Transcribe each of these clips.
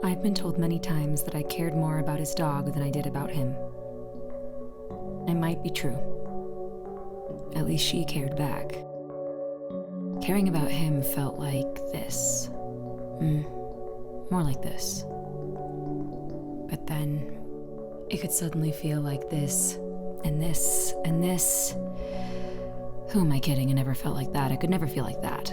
I've been told many times that I cared more about his dog than I did about him. It might be true. At least she cared back. Caring about him felt like this. More like this. But then, it could suddenly feel like this, and this, and this. Who am I kidding? I never felt like that. I could never feel like that.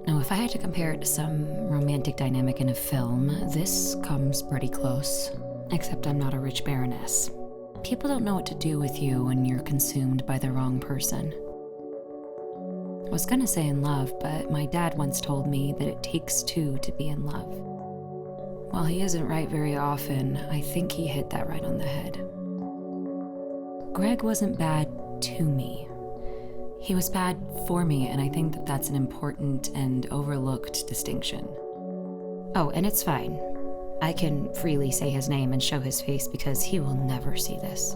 Now, if I had to compare it to some romantic dynamic in a film, this comes pretty close. Except I'm not a rich baroness. People don't know what to do with you when you're consumed by the wrong person. I was gonna say in love, but my dad once told me that it takes two to be in love. While he isn't right very often, I think he hit that right on the head. Greg wasn't bad to me. He was bad for me, and I think that that's an important and overlooked distinction. Oh, and it's fine. I can freely say his name and show his face because he will never see this.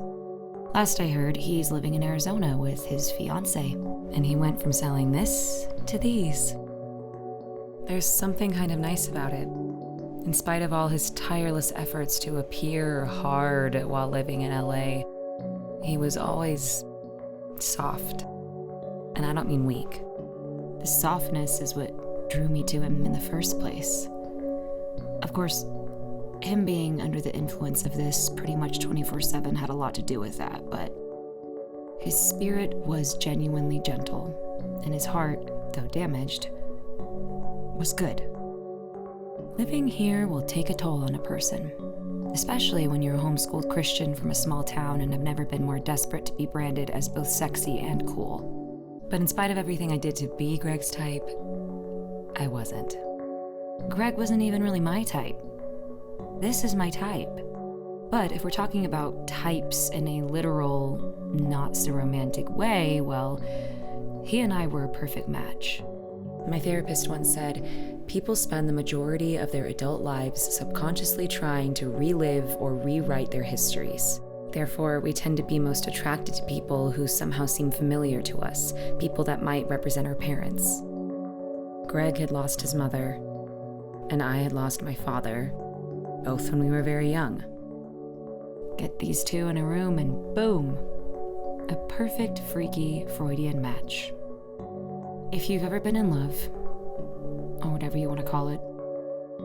Last I heard, he's living in Arizona with his fiancée, and he went from selling this to these. There's something kind of nice about it. In spite of all his tireless efforts to appear hard while living in LA, he was always soft. And I don't mean weak. The softness is what drew me to him in the first place. Of course, him being under the influence of this pretty much 24/7 had a lot to do with that, but his spirit was genuinely gentle, and his heart, though damaged, was good. Living here will take a toll on a person, especially when you're a homeschooled Christian from a small town and have never been more desperate to be branded as both sexy and cool. But in spite of everything I did to be Greg's type, I wasn't. Greg wasn't even really my type. This is my type. But if we're talking about types in a literal, not so romantic way, well, he and I were a perfect match. My therapist once said, people spend the majority of their adult lives subconsciously trying to relive or rewrite their histories. Therefore, we tend to be most attracted to people who somehow seem familiar to us, people that might represent our parents. Greg had lost his mother, and I had lost my father, both when we were very young. Get these two in a room and boom, a perfect freaky Freudian match. If you've ever been in love, or whatever you want to call it,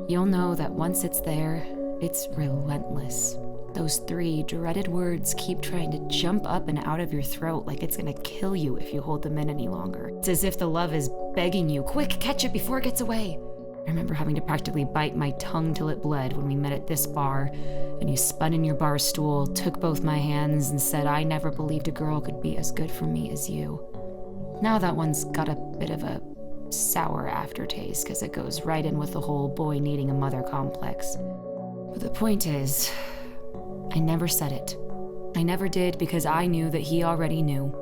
you'll know that once it's there, it's relentless. Those three dreaded words keep trying to jump up and out of your throat like it's gonna kill you if you hold them in any longer. It's as if the love is begging you, quick, catch it before it gets away. I remember having to practically bite my tongue till it bled when we met at this bar, and you spun in your bar stool, took both my hands, and said, I never believed a girl could be as good for me as you. Now that one's got a bit of a sour aftertaste because it goes right in with the whole boy needing a mother complex. But the point is, I never said it. I never did because I knew that he already knew.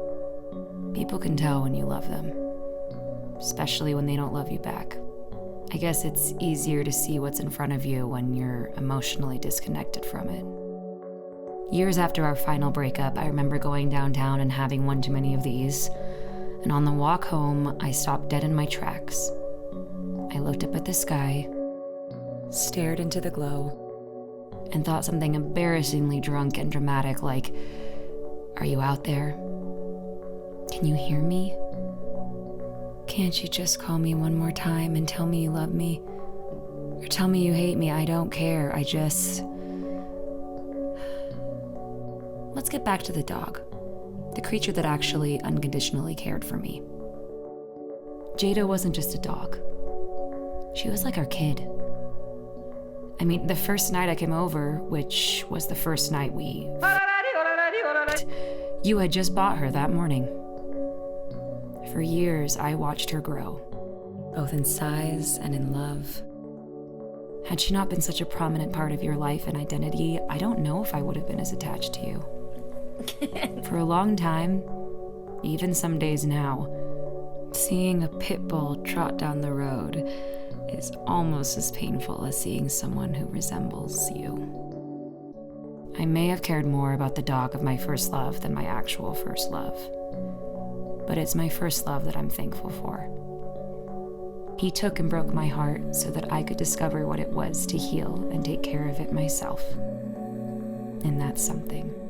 People can tell when you love them, especially when they don't love you back. I guess it's easier to see what's in front of you when you're emotionally disconnected from it. Years after our final breakup, I remember going downtown and having one too many of these. And on the walk home, I stopped dead in my tracks. I looked up at the sky, stared into the glow, and thought something embarrassingly drunk and dramatic like, are you out there? Can you hear me? Can't you just call me one more time and tell me you love me? Or tell me you hate me, I don't care, Let's get back to the dog. The creature that actually unconditionally cared for me. Jada wasn't just a dog. She was like our kid. I mean, the first night I came over, which was the first night you had just bought her that morning. For years, I watched her grow, both in size and in love. Had she not been such a prominent part of your life and identity, I don't know if I would have been as attached to you. For a long time, even some days now, seeing a pit bull trot down the road is almost as painful as seeing someone who resembles you. I may have cared more about the dog of my first love than my actual first love, but it's my first love that I'm thankful for. He took and broke my heart so that I could discover what it was to heal and take care of it myself. And that's something.